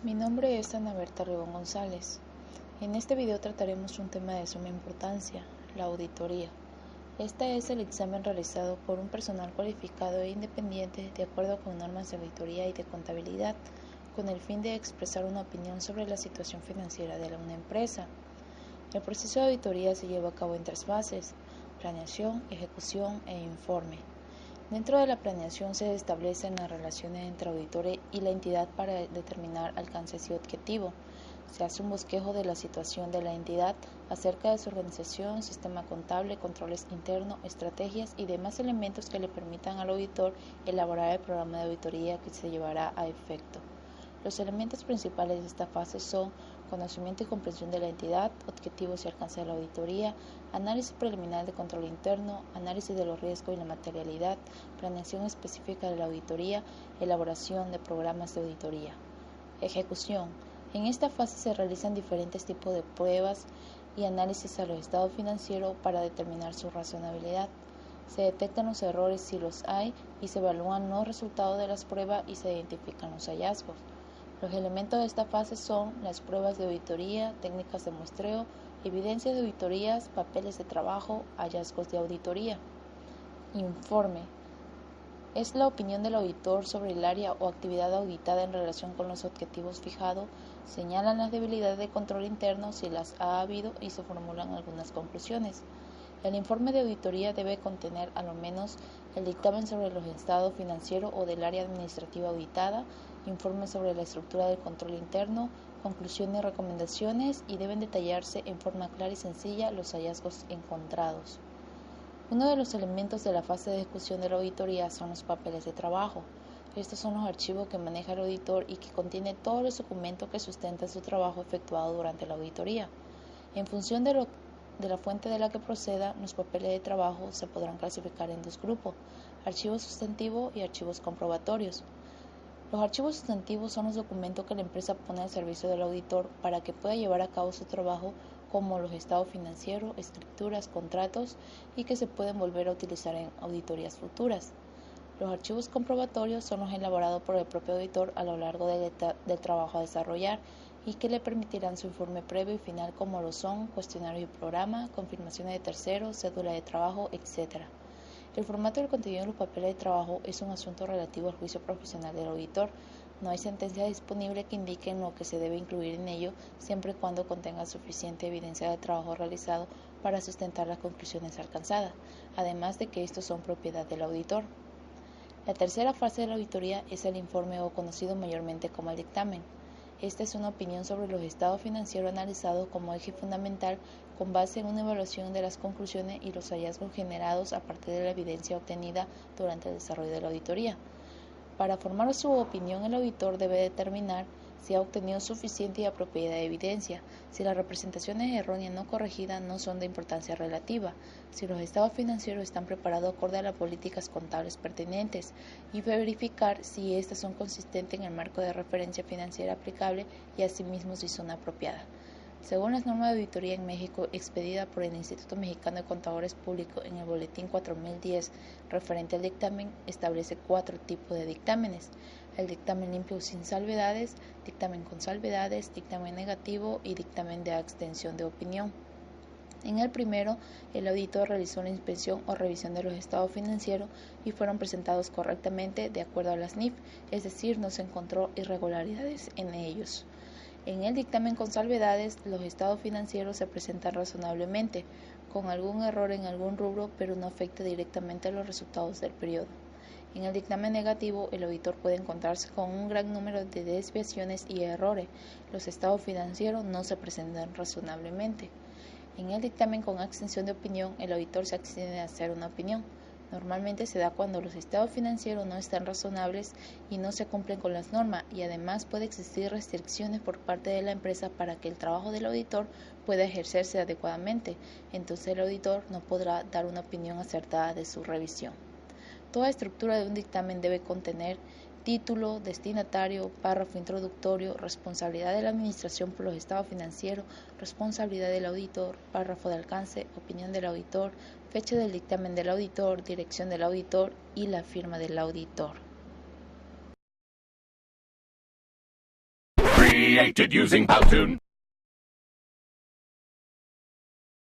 Mi nombre es Ana Berta Ribón González. En este video trataremos un tema de suma importancia, la auditoría. Este es el examen realizado por un personal cualificado e independiente de acuerdo con normas de auditoría y de contabilidad, con el fin de expresar una opinión sobre la situación financiera de una empresa. El proceso de auditoría se lleva a cabo en 3 fases: planeación, ejecución e informe. Dentro de la planeación se establecen las relaciones entre auditor y la entidad para determinar alcances y objetivo. Se hace un bosquejo de la situación de la entidad acerca de su organización, sistema contable, controles internos, estrategias y demás elementos que le permitan al auditor elaborar el programa de auditoría que se llevará a efecto. Los elementos principales de esta fase son conocimiento y comprensión de la entidad, objetivos y alcance de la auditoría, análisis preliminar de control interno, análisis de los riesgos y la materialidad, planeación específica de la auditoría, elaboración de programas de auditoría. Ejecución. En esta fase se realizan diferentes tipos de pruebas y análisis a los estados financieros para determinar su razonabilidad. Se detectan los errores si los hay y se evalúan los resultados de las pruebas y se identifican los hallazgos. Los elementos de esta fase son las pruebas de auditoría, técnicas de muestreo, evidencias de auditorías, papeles de trabajo, hallazgos de auditoría. Informe. Es la opinión del auditor sobre el área o actividad auditada en relación con los objetivos fijados, señalan las debilidades de control interno si las ha habido y se formulan algunas conclusiones. El informe de auditoría debe contener a lo menos el dictamen sobre los estados financieros o del área administrativa auditada, informe sobre la estructura del control interno, conclusiones y recomendaciones, y deben detallarse en forma clara y sencilla los hallazgos encontrados. Uno de los elementos de la fase de ejecución de la auditoría son los papeles de trabajo. Estos son los archivos que maneja el auditor y que contienen todos los documentos que sustentan su trabajo efectuado durante la auditoría. En función de la fuente de la que proceda, los papeles de trabajo se podrán clasificar en 2 grupos: archivos sustantivos y archivos comprobatorios. Los archivos sustantivos son los documentos que la empresa pone al servicio del auditor para que pueda llevar a cabo su trabajo, como los estados financieros, escrituras, contratos, y que se pueden volver a utilizar en auditorías futuras. Los archivos comprobatorios son los elaborados por el propio auditor a lo largo del trabajo a desarrollar y que le permitirán su informe previo y final, como lo son cuestionario y programa, confirmaciones de terceros, cédula de trabajo, etc. El formato del contenido de los papeles de trabajo es un asunto relativo al juicio profesional del auditor. No hay sentencia disponible que indique lo que se debe incluir en ello, siempre y cuando contenga suficiente evidencia del trabajo realizado para sustentar las conclusiones alcanzadas, además de que estos son propiedad del auditor. La tercera fase de la auditoría es el informe, o conocido mayormente como el dictamen. Esta es una opinión sobre los estados financieros analizados como eje fundamental, con base en una evaluación de las conclusiones y los hallazgos generados a partir de la evidencia obtenida durante el desarrollo de la auditoría. Para formar su opinión, el auditor debe determinar si ha obtenido suficiente y apropiada evidencia, si las representaciones erróneas no corregidas no son de importancia relativa, si los estados financieros están preparados acorde a las políticas contables pertinentes, y verificar si éstas son consistentes en el marco de referencia financiera aplicable y asimismo si son apropiadas. Según las normas de auditoría en México, expedida por el Instituto Mexicano de Contadores Públicos en el Boletín 4010 referente al dictamen, establece 4 tipos de dictámenes: el dictamen limpio sin salvedades, dictamen con salvedades, dictamen negativo y dictamen de abstención de opinión. En el primero, el auditor realizó una inspección o revisión de los estados financieros y fueron presentados correctamente de acuerdo a las NIF, es decir, no se encontró irregularidades en ellos. En el dictamen con salvedades, los estados financieros se presentan razonablemente, con algún error en algún rubro, pero no afecta directamente a los resultados del periodo. En el dictamen negativo, el auditor puede encontrarse con un gran número de desviaciones y errores. Los estados financieros no se presentan razonablemente. En el dictamen con abstención de opinión, el auditor se abstiene de hacer una opinión. Normalmente se da cuando los estados financieros no están razonables y no se cumplen con las normas, y además puede existir restricciones por parte de la empresa para que el trabajo del auditor pueda ejercerse adecuadamente. Entonces el auditor no podrá dar una opinión acertada de su revisión. Toda estructura de un dictamen debe contener título, destinatario, párrafo introductorio, responsabilidad de la administración por los estados financieros, responsabilidad del auditor, párrafo de alcance, opinión del auditor, fecha del dictamen del auditor, dirección del auditor y la firma del auditor. created using Powtoon.